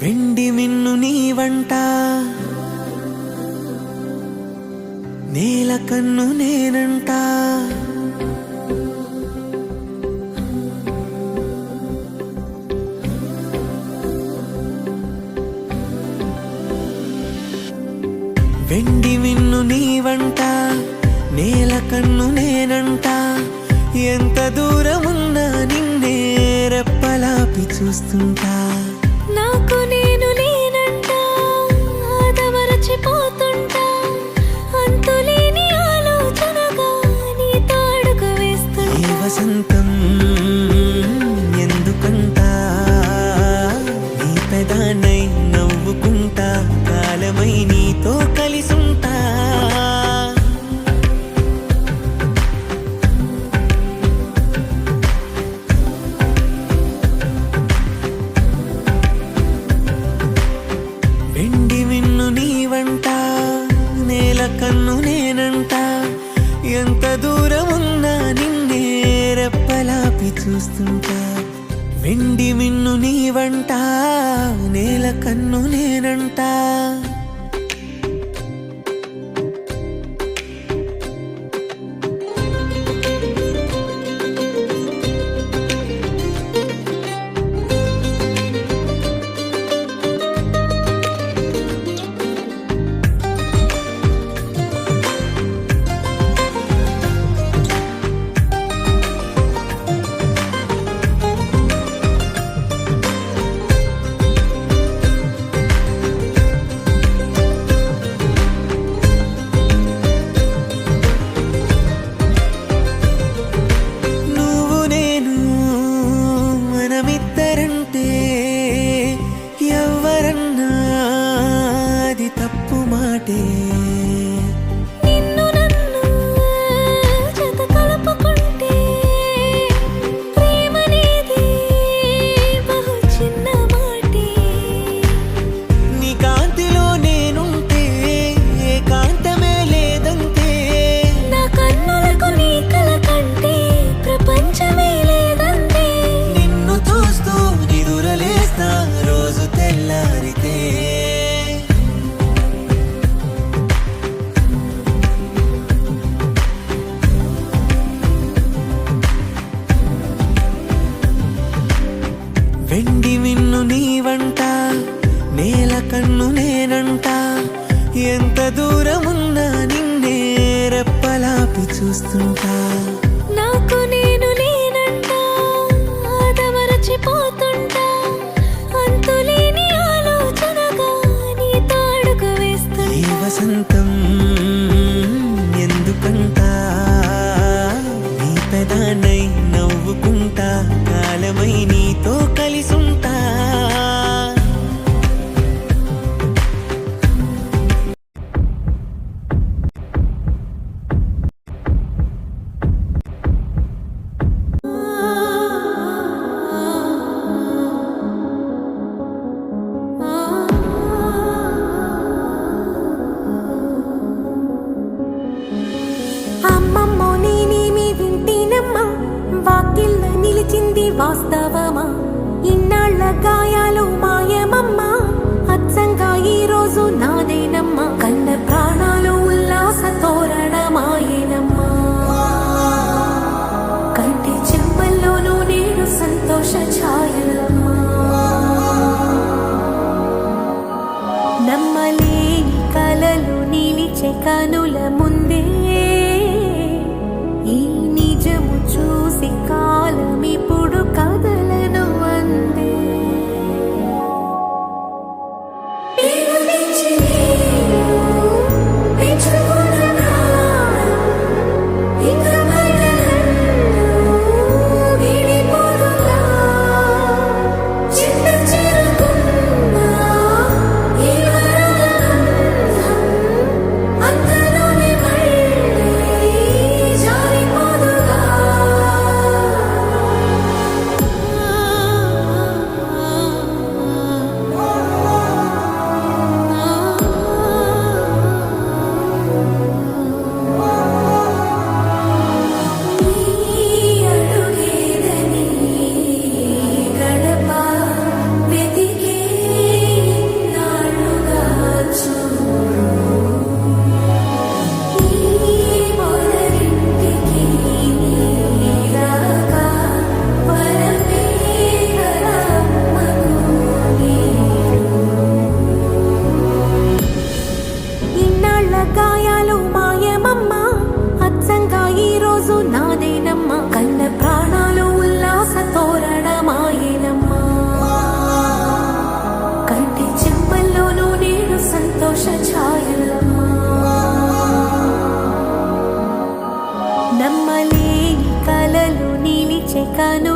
వెండి మిన్ను నీ వంట నేల కన్ను నేనంట వెండి మిన్ను నీ వంట నేల కన్ను నేనంట ఎంత దూరమున్నా నిన్నే రెప్పలాపి చూస్తుంటా నాకు నేను లేనంట ఆదమరచిపోతుంటా అంతులేని ఆలోచనగా నీ తాడుకు వేస్తుంటా ఈ వసంతం ఎందుకంట నీ పెదానై నవ్వుకుంటా కాలమై నీతో కలిసుంటా వెండి మిన్ను నీ వంట నేల కన్ను నేనంట ఎంత దూరమున్నా నిన్నే రెప్పలాపి చూస్తుంటా వెండి మిన్ను నీ వంట నేల కన్ను నేనంట నిన్ను నన్ను జత కలుపుకుంటే ప్రేమనేది బహు చిన్న మాటే నీ కాంతిలో నేనుంటే ఏకాంతమే లేదంతే నా కన్నులకు నీ కల కంటే ప్రపంచమే లేదంతే నిన్ను చూస్తూ నిదురలేస్తా రోజు తెల్లారితే వెండి మిన్ను నీ వంట నేల కన్ను నేనంట ఎంత దూరమున్నా నిన్నే రెప్పలాపి చూస్తుంటా నాకు నేను లేనంట ఆదమరచిపోతుంటా అంతులేని ఆలోచనగా నీ తాడుకు వేస్తుంటా ఈ వసంతం ఎందుకంట నీ పెదానై నవ్వుకుంటా కాలమై నీతో కలిసుంటా అమ్మమ్మో నేనేమి వింటేనమ్మా వాకిళ్ళ నిలిచింది వాస్తవమా ఇన్నాళ్ళ గాయ వెతికాను